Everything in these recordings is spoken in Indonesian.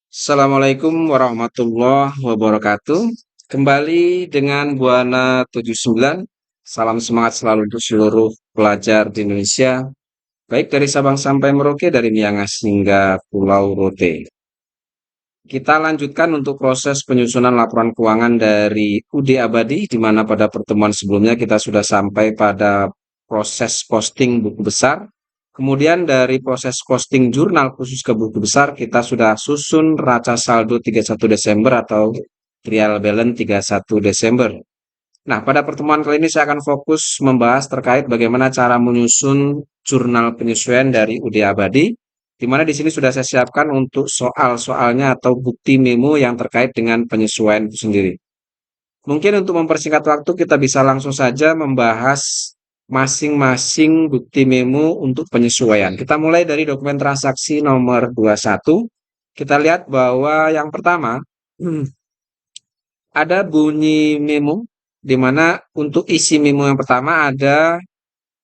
Assalamualaikum warahmatullahi wabarakatuh. Kembali dengan Buana 79. Salam semangat selalu untuk seluruh pelajar di Indonesia, baik dari Sabang sampai Merauke, dari Miangas hingga Pulau Rote. Kita lanjutkan untuk proses penyusunan laporan keuangan dari UD Abadi, di mana pada pertemuan sebelumnya kita sudah sampai pada proses posting buku besar. Kemudian dari proses posting jurnal khusus ke buku besar, kita sudah susun raca saldo 31 Desember atau trial balance 31 Desember. Nah, pada pertemuan kali ini saya akan fokus membahas terkait bagaimana cara menyusun jurnal penyesuaian dari UD Abadi, di mana di sini sudah saya siapkan untuk soal-soalnya atau bukti memo yang terkait dengan penyesuaian itu sendiri. Mungkin untuk mempersingkat waktu, kita bisa langsung saja membahas masing-masing bukti memo untuk penyesuaian. Kita mulai dari dokumen transaksi nomor 21. Kita lihat bahwa yang pertama, ada bunyi memo, di mana untuk isi memo yang pertama ada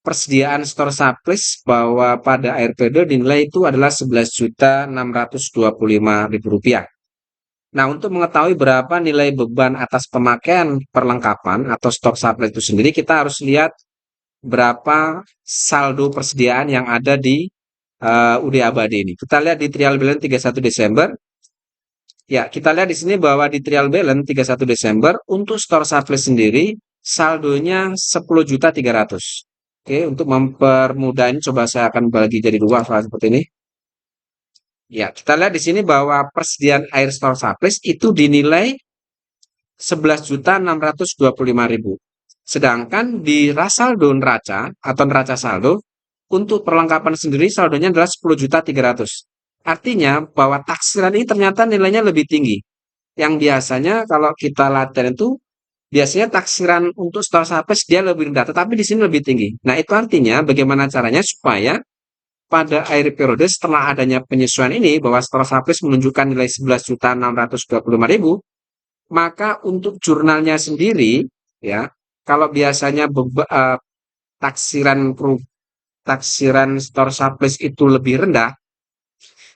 persediaan store supplies bahwa pada akhir periode dinilai itu adalah Rp11.625.000. Nah, untuk mengetahui berapa nilai beban atas pemakaian perlengkapan atau stok supplies itu sendiri, kita harus lihat berapa saldo persediaan yang ada di UD Abadi ini. Kita lihat di trial balance 31 Desember. Ya, kita lihat di sini bahwa di trial balance 31 Desember untuk store supply sendiri saldonya 10.300.000. Oke, untuk mempermudah ini coba saya akan bagi jadi dua seperti ini. Ya, kita lihat di sini bahwa persediaan air store supply itu dinilai 11.625.000. Sedangkan di saldo neraca atau neraca saldo untuk perlengkapan sendiri saldonya adalah 10.300.000. Artinya bahwa taksiran ini ternyata nilainya lebih tinggi. Yang biasanya kalau kita latihan itu biasanya taksiran untuk store surplus dia lebih rendah, tetapi di sini lebih tinggi. Nah, itu artinya bagaimana caranya supaya pada akhir periode setelah adanya penyesuaian ini bahwa store surplus menunjukkan nilai 11.625.000, maka untuk jurnalnya sendiri ya, kalau biasanya taksiran taksiran store surplus itu lebih rendah,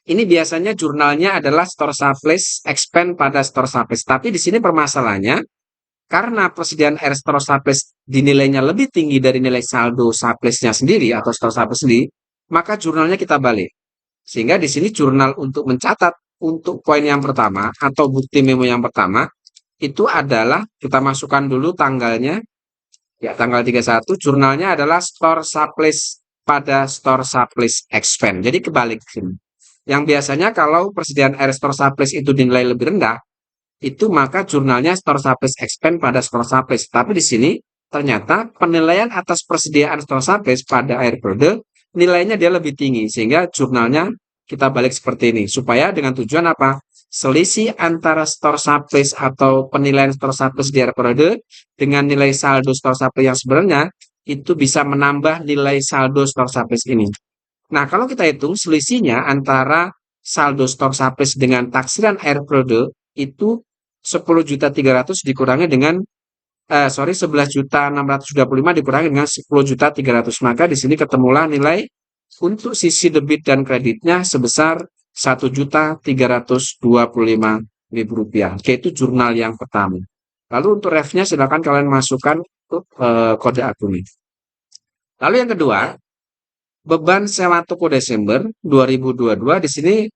ini biasanya jurnalnya adalah store surplus expand pada store surplus. Tapi di sini permasalahannya karena persediaan air store surplus dinilainya lebih tinggi dari nilai saldo surplusnya sendiri atau store surplus sendiri, maka jurnalnya kita balik. Sehingga di sini jurnal untuk mencatat untuk poin yang pertama atau bukti memo yang pertama itu adalah kita masukkan dulu tanggalnya. Ya, tanggal 31 jurnalnya adalah store surplus pada store surplus expand. Jadi kebalik sini. Yang biasanya kalau persediaan air store surplus itu dinilai lebih rendah, itu maka jurnalnya store surplus expand pada store surplus. Tapi di sini ternyata penilaian atas persediaan store surplus pada air periode nilainya dia lebih tinggi sehingga jurnalnya kita balik seperti ini supaya dengan tujuan apa? Selisih antara store surplus atau penilaian store surplus di air periode dengan nilai saldo store surplus yang sebenarnya itu bisa menambah nilai saldo store surplus ini. Nah, kalau kita hitung selisihnya antara saldo stok surplus dengan taksiran air periode itu 10.300.000 dikurangi dengan 11.625 dikurangi dengan 10.300. Maka di sini ketemulah nilai untuk sisi debit dan kreditnya sebesar Rp1.325.000. Oke, itu jurnal yang pertama. Lalu untuk refnya silakan kalian masukkan untuk kode akun ini. Lalu yang kedua, beban sewa toko Desember 2022 di sini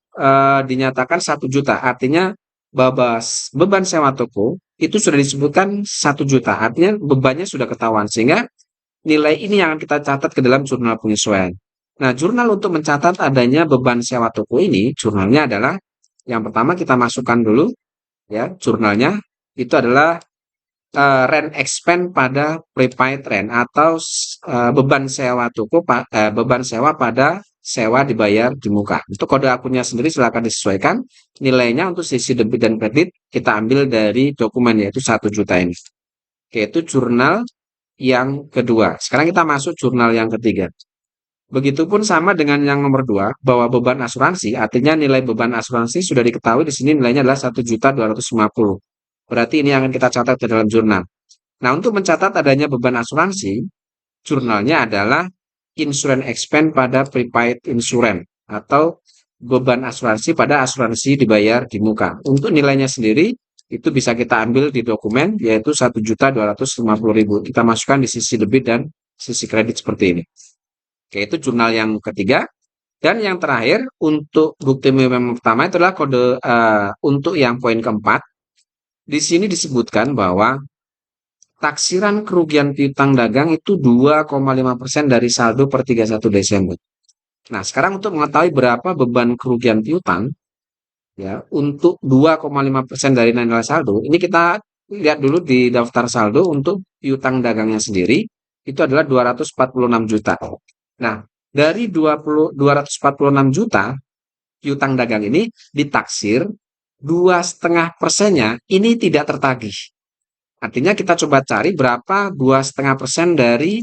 dinyatakan 1 juta. Artinya beban sewa toko itu sudah disebutkan 1 juta. Artinya bebannya sudah ketahuan. Sehingga nilai ini yang akan kita catat ke dalam jurnal penyesuaian. Nah, jurnal untuk mencatat adanya beban sewa toko ini, jurnalnya adalah yang pertama kita masukkan dulu ya, jurnalnya itu adalah rent expense pada prepaid rent atau beban sewa toko beban sewa pada sewa dibayar di muka. Untuk kode akunnya sendiri silakan disesuaikan. Nilainya untuk sisi debit dan kredit kita ambil dari dokumen yaitu 1 juta ini. Oke, itu jurnal yang kedua. Sekarang kita masuk jurnal yang ketiga. Begitupun sama dengan yang nomor 2 bahwa beban asuransi, artinya nilai beban asuransi sudah diketahui di sini nilainya adalah 1.250.000. Berarti ini akan kita catat ke dalam jurnal. Nah, untuk mencatat adanya beban asuransi, jurnalnya adalah insurance expense pada prepaid insurance atau beban asuransi pada asuransi dibayar di muka. Untuk nilainya sendiri itu bisa kita ambil di dokumen yaitu 1.250.000. Kita masukkan di sisi debit dan sisi kredit seperti ini. Oke, itu jurnal yang ketiga. Dan yang terakhir untuk bukti yang pertama itu adalah kode untuk yang poin keempat. Di sini disebutkan bahwa taksiran kerugian piutang dagang itu 2,5% dari saldo per 31 Desember. Nah, sekarang untuk mengetahui berapa beban kerugian piutang ya untuk 2,5% dari nilai saldo, ini kita lihat dulu di daftar saldo untuk piutang dagangnya sendiri itu adalah 246 juta. Nah, dari 246 juta piutang dagang ini ditaksir 2,5%-nya ini tidak tertagih. Artinya kita coba cari berapa 2,5% dari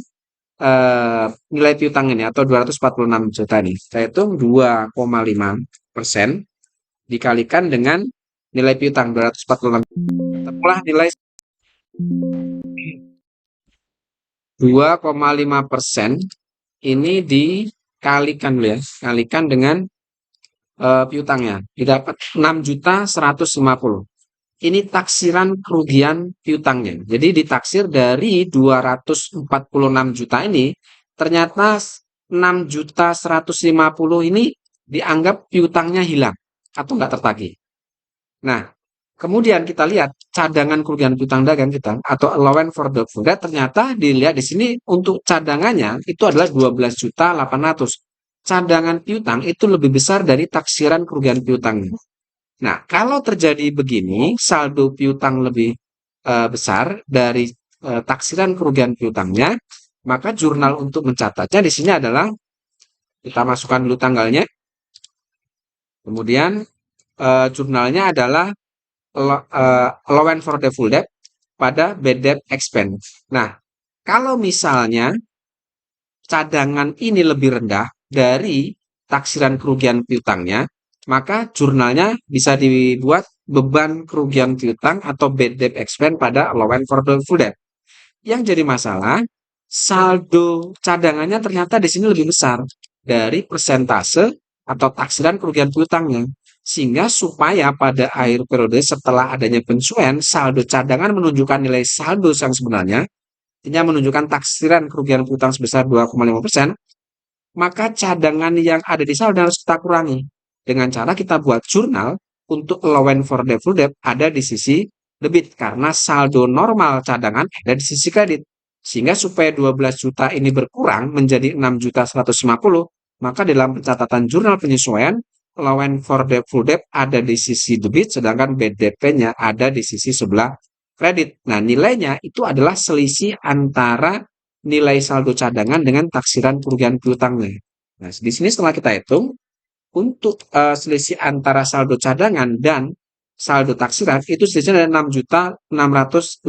nilai piutang ini atau 246 juta ini. Saya hitung 2,5% dikalikan dengan nilai piutang 246. Ketemulah nilai 2,5% ini dikalikan dulu ya, kalikan dengan piutangnya. Didapat 6.150. Ini taksiran kerugian piutangnya. Jadi ditaksir dari 246 juta ini, ternyata 6.150 ini dianggap piutangnya hilang atau nggak tertagih. Nah, kemudian kita lihat cadangan kerugian piutang dagang kita atau allowance for doubtful debt, ternyata dilihat di sini untuk cadangannya itu adalah 12.800. Cadangan piutang itu lebih besar dari taksiran kerugian piutangnya. Nah, kalau terjadi begini, saldo piutang lebih besar dari taksiran kerugian piutangnya, maka jurnal untuk mencatatnya di sini adalah kita masukkan dulu tanggalnya. Kemudian jurnalnya adalah allowance for the full debt pada bad debt expense. Nah, kalau misalnya cadangan ini lebih rendah dari taksiran kerugian piutangnya, maka jurnalnya bisa dibuat beban kerugian piutang atau bad debt expense pada allowance for the full debt. Yang jadi masalah, saldo cadangannya ternyata di sini lebih besar dari persentase atau taksiran kerugian piutangnya. Sehingga supaya pada akhir periode setelah adanya penyesuaian, saldo cadangan menunjukkan nilai saldo yang sebenarnya, artinya menunjukkan taksiran kerugian piutang sebesar 2,5%, maka cadangan yang ada di saldo harus kita kurangi. Dengan cara kita buat jurnal untuk allowance for the full debt ada di sisi debit karena saldo normal cadangan ada di sisi kredit. Sehingga supaya 12 juta ini berkurang menjadi 6.150, maka dalam pencatatan jurnal penyesuaian allowance for the full debt ada di sisi debit sedangkan BDP-nya ada di sisi sebelah kredit. Nah, nilainya itu adalah selisih antara nilai saldo cadangan dengan taksiran kerugian piutangnya. Nah, di sini setelah kita hitung untuk selisih antara saldo cadangan dan saldo taksiran itu selisihnya ada 6.650.000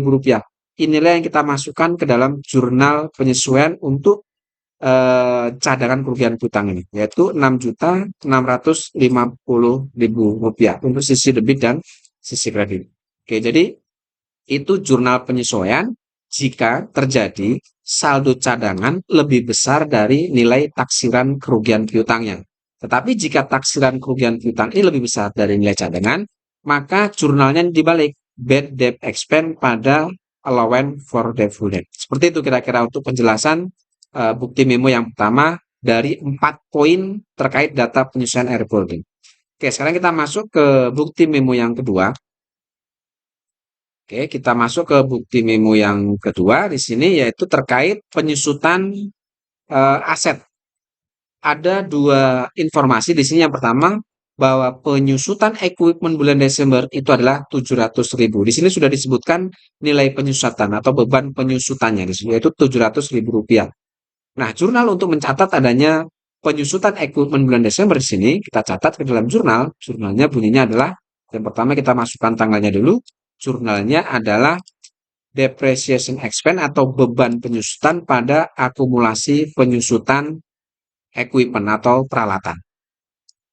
rupiah. Inilah yang kita masukkan ke dalam jurnal penyesuaian untuk cadangan kerugian piutang ini, yaitu 6.650.000 rupiah untuk sisi debit dan sisi kredit. Oke, jadi itu jurnal penyesuaian jika terjadi saldo cadangan lebih besar dari nilai taksiran kerugian piutangnya. Tetapi jika taksiran kerugian piutang ini lebih besar dari nilai cadangan, maka jurnalnya dibalik, bad debt expense pada allowance for the full debt. Seperti itu kira-kira untuk penjelasan bukti memo yang pertama dari 4 poin terkait data penyesuaian air holding. Oke, sekarang kita masuk ke bukti memo yang kedua. Oke, kita masuk ke bukti memo yang kedua di sini yaitu terkait penyusutan aset. Ada 2 informasi di sini. Yang pertama bahwa penyusutan equipment bulan Desember itu adalah 700.000. Di sini sudah disebutkan nilai penyusutan atau beban penyusutannya di sini yaitu 700.000 rupiah. Nah, jurnal untuk mencatat adanya penyusutan equipment bulan Desember di sini kita catat ke dalam jurnal. Jurnalnya bunyinya adalah yang pertama kita masukkan tanggalnya dulu. Jurnalnya adalah depreciation expense atau beban penyusutan pada akumulasi penyusutan equipment atau peralatan.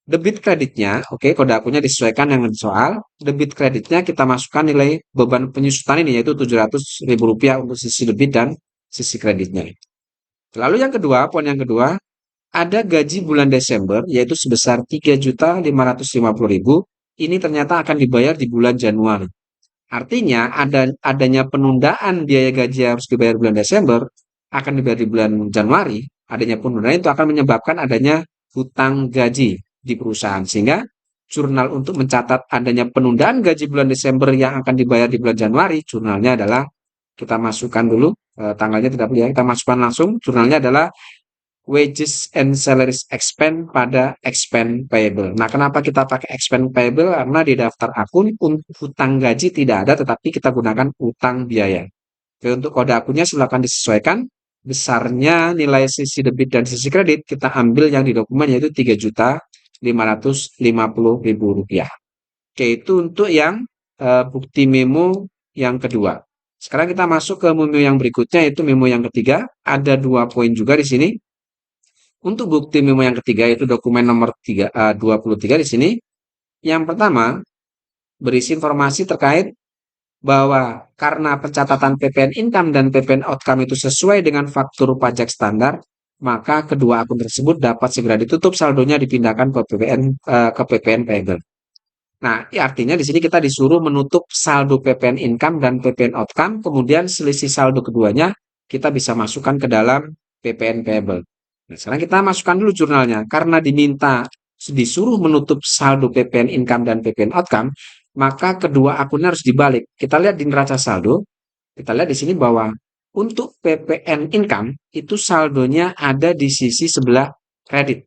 Debit kreditnya, oke, kode akunnya disesuaikan dengan soal. Debit kreditnya kita masukkan nilai beban penyusutan ini yaitu 700.000 rupiah untuk sisi debit dan sisi kreditnya. Lalu yang kedua, poin yang kedua, ada gaji bulan Desember yaitu sebesar 3.550.000. Ini ternyata akan dibayar di bulan Januari. Artinya adanya penundaan biaya gaji yang harus dibayar bulan Desember akan dibayar di bulan Januari. Adanya penundaan itu akan menyebabkan adanya hutang gaji di perusahaan, sehingga jurnal untuk mencatat adanya penundaan gaji bulan Desember yang akan dibayar di bulan Januari, jurnalnya adalah kita masukkan dulu, tanggalnya tidak perlu ya, kita masukkan langsung. Jurnalnya adalah wages and salaries expense pada expense payable. Nah, kenapa kita pakai expense payable? Karena di daftar akun untuk hutang gaji tidak ada, tetapi kita gunakan utang biaya. Oke, untuk kode akunnya silakan disesuaikan. Besarnya nilai sisi debit dan sisi kredit kita ambil yang di dokumen yaitu Rp3.550.000. Oke, itu untuk yang bukti memo yang kedua. Sekarang kita masuk ke memo yang berikutnya yaitu memo yang ketiga. Ada 2 poin juga di sini. Untuk bukti memo yang ketiga yaitu dokumen nomor 23 di sini. Yang pertama, berisi informasi terkait bahwa karena pencatatan PPN income dan PPN outcome itu sesuai dengan faktur pajak standar, maka kedua akun tersebut dapat segera ditutup, saldonya dipindahkan ke PPN payable. Nah, artinya di sini kita disuruh menutup saldo PPN income dan PPN outcome, kemudian selisih saldo keduanya kita bisa masukkan ke dalam PPN payable. Nah, sekarang kita masukkan dulu jurnalnya. Karena disuruh menutup saldo PPN income dan PPN outcome, maka kedua akunnya harus dibalik. Kita lihat di neraca saldo, kita lihat di sini bahwa untuk PPN income itu saldonya ada di sisi sebelah kredit.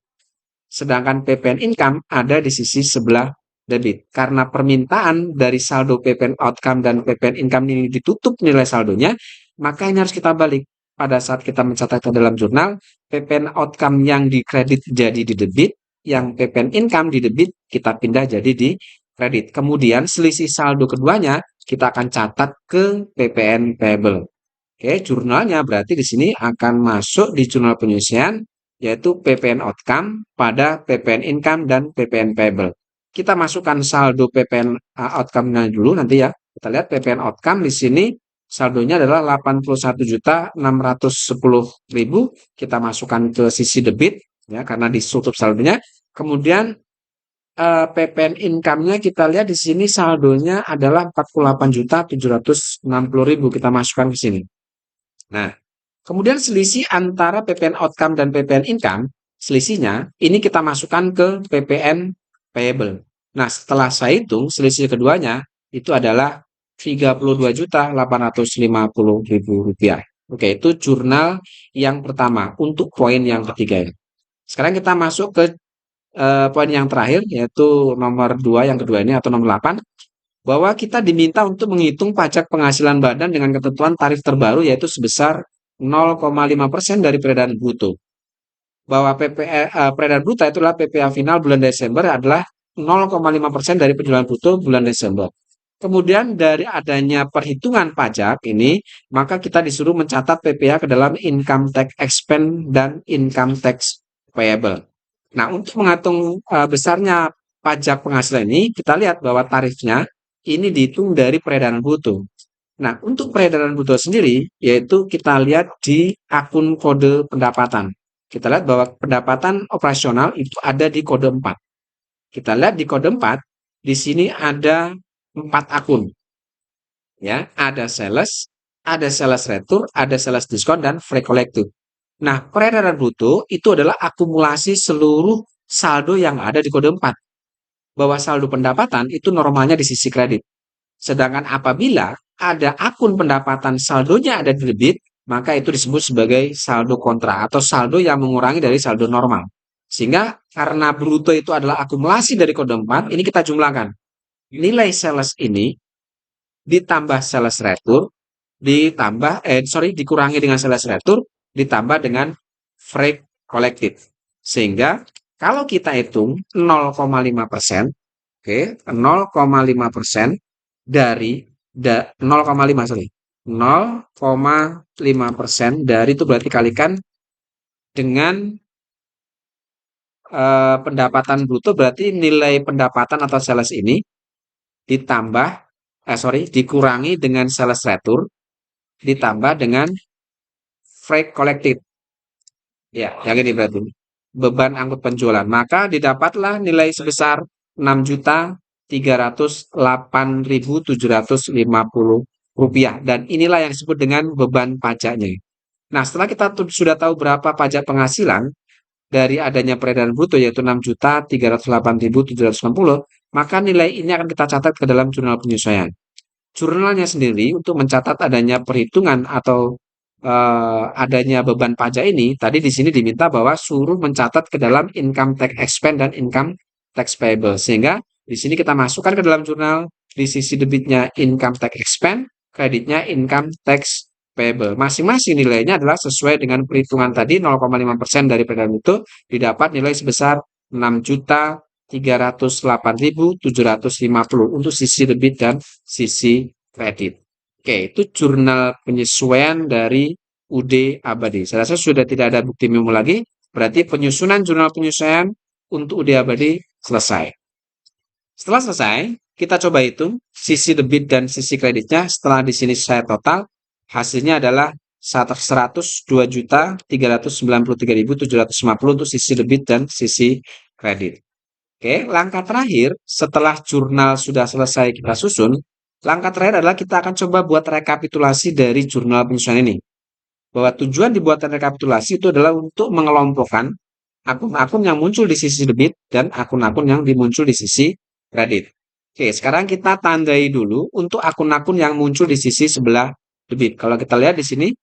Sedangkan PPN income ada di sisi sebelah debit. Karena permintaan dari saldo PPN outcome dan PPN income ini ditutup nilai saldonya, maka ini harus kita balik. Pada saat kita mencatatkan dalam jurnal, PPN outcome yang di kredit jadi di debit, yang PPN income di debit kita pindah jadi di kredit. Kemudian selisih saldo keduanya kita akan catat ke PPN payable. Oke, jurnalnya berarti di sini akan masuk di jurnal penyelesaian yaitu PPN outcome pada PPN income dan PPN payable. Kita masukkan saldo PPN outcome-nya dulu nanti ya. Kita lihat PPN outcome di sini saldonya adalah 81.610.000. Kita masukkan ke sisi debit ya karena ditutup saldonya. Kemudian PPN income-nya kita lihat di sini saldonya adalah 48.760.000. Kita masukkan ke sini. Nah, kemudian selisih antara PPN outcome dan PPN income, selisihnya ini kita masukkan ke PPN payable. Nah, setelah saya hitung selisih keduanya itu adalah Rp32.850.000. Oke, itu jurnal yang pertama untuk poin yang ketiga. Sekarang kita masuk ke poin yang terakhir yaitu nomor 2 yang kedua ini atau nomor 8, bahwa kita diminta untuk menghitung pajak penghasilan badan dengan ketentuan tarif terbaru yaitu sebesar 0,5% dari peredaran bruto. Bahwa peredaran bruto itulah PPA final bulan Desember adalah 0,5% dari penjualan bruto bulan Desember. Kemudian dari adanya perhitungan pajak ini, maka kita disuruh mencatat PPA ke dalam income tax expense dan income tax payable. Nah, untuk menghitung besarnya pajak penghasilan ini, kita lihat bahwa tarifnya ini dihitung dari peredaran bruto. Nah, untuk peredaran bruto sendiri, yaitu kita lihat di akun kode pendapatan. Kita lihat bahwa pendapatan operasional itu ada di kode 4. Kita lihat di kode 4, di sini ada 4 akun. Ya, ada sales retur, ada sales diskon, dan free collective. Nah, peredaran bruto itu adalah akumulasi seluruh saldo yang ada di kode 4. Bahwa saldo pendapatan itu normalnya di sisi kredit. Sedangkan apabila ada akun pendapatan saldonya ada di debit, maka itu disebut sebagai saldo kontra atau saldo yang mengurangi dari saldo normal. Sehingga karena bruto itu adalah akumulasi dari kode 4, ini kita jumlahkan. Nilai sales ini ditambah sales retur, dikurangi dengan sales retur, ditambah dengan free collective. Sehingga kalau kita hitung 0,5%, oke, 0,5% dari 0,5% dari itu berarti kalikan dengan pendapatan bruto, berarti nilai pendapatan atau sales ini dikurangi dengan sales retur ditambah dengan free collective. Ya, yang ini berarti. beban angkut penjualan. Maka didapatlah nilai sebesar Rp6.308.750. Dan inilah yang disebut dengan beban pajaknya. Nah, setelah kita sudah tahu berapa pajak penghasilan dari adanya peredaran bruto yaitu 6.308.760, maka nilai ini akan kita catat ke dalam jurnal penyesuaian. Jurnalnya sendiri untuk mencatat adanya perhitungan atau adanya beban pajak ini, tadi di sini diminta bahwa suruh mencatat ke dalam income tax expense dan income tax payable. Sehingga di sini kita masukkan ke dalam jurnal, di sisi debitnya income tax expense, kreditnya income tax payable. Masing-masing nilainya adalah sesuai dengan perhitungan tadi 0,5% dari peredaran itu didapat nilai sebesar 6.308.750 untuk sisi debit dan sisi kredit. Oke, itu jurnal penyesuaian dari UD Abadi. Saya rasa sudah tidak ada bukti memo lagi, berarti penyusunan jurnal penyesuaian untuk UD Abadi selesai. Setelah selesai, kita coba hitung sisi debit dan sisi kreditnya. Setelah di sini saya total, hasilnya adalah 102.393.750 untuk sisi debit dan sisi kredit. Oke, langkah terakhir setelah jurnal sudah selesai kita susun, langkah terakhir adalah kita akan coba buat rekapitulasi dari jurnal penyesuaian ini. Bahwa tujuan dibuatkan rekapitulasi itu adalah untuk mengelompokkan akun-akun yang muncul di sisi debit dan akun-akun yang muncul di sisi kredit. Oke, sekarang kita tandai dulu untuk akun-akun yang muncul di sisi sebelah debit. Kalau kita lihat di sini,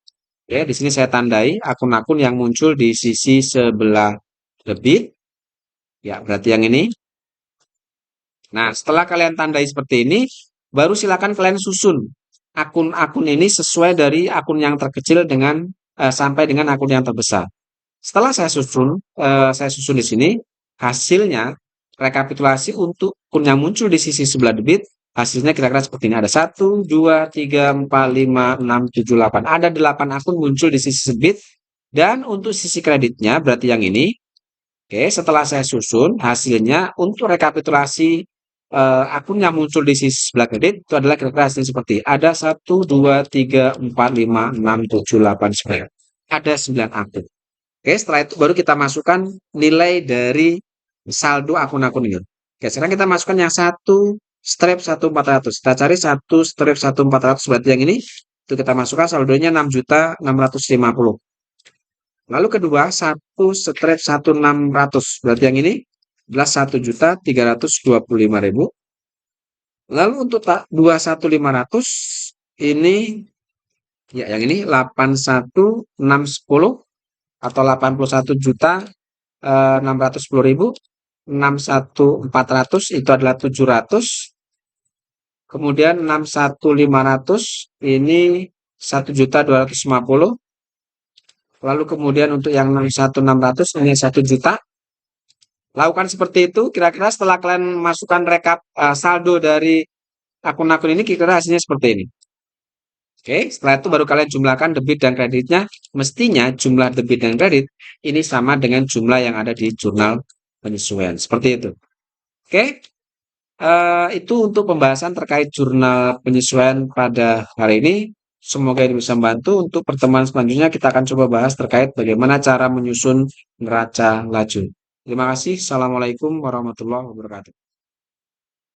ya di sini saya tandai akun-akun yang muncul di sisi sebelah debit. Ya, berarti yang ini. Nah, setelah kalian tandai seperti ini, baru silakan kalian susun akun-akun ini sesuai dari akun yang terkecil dengan sampai dengan akun yang terbesar. Setelah saya susun di sini hasilnya rekapitulasi untuk akun yang muncul di sisi sebelah debit, hasilnya kira-kira seperti ini. Ada 1, 2, 3, 4, 5, 6, 7, 8. Ada 8 akun muncul di sisi debit dan untuk sisi kreditnya berarti yang ini. Oke, setelah saya susun hasilnya untuk rekapitulasi akun yang muncul di sisi sebelah kredit itu adalah kira-kira hasilnya seperti ada 1, 2, 3, 4, 5, 6, 7, 8, 9. Ada 9 akun. Oke, setelah itu baru kita masukkan nilai dari saldo akun-akun ini. Oke, sekarang kita masukkan yang 1/1400. Kita cari 1/1400 berarti yang ini. Itu kita masukkan saldonya 6.650. Lalu kedua 1/1600 berarti yang ini adalah 1.325.000. Lalu untuk 21.500 ini ya yang ini 81.610 atau 81.610.000. 61.400 itu adalah 700. Kemudian 61.500 ini 1.250. Lalu kemudian untuk yang 61.600 ini 1 juta. Lakukan seperti itu, kira-kira setelah kalian masukkan rekap saldo dari akun-akun ini, kira-kira hasilnya seperti ini. Oke, setelah itu baru kalian jumlahkan debit dan kreditnya. Mestinya jumlah debit dan kredit ini sama dengan jumlah yang ada di jurnal penyesuaian. Seperti itu. Oke, itu untuk pembahasan terkait jurnal penyesuaian pada hari ini. Semoga ini bisa membantu. Untuk pertemuan selanjutnya kita akan coba bahas terkait bagaimana cara menyusun neraca laju. Terima kasih. Assalamualaikum warahmatullahi wabarakatuh.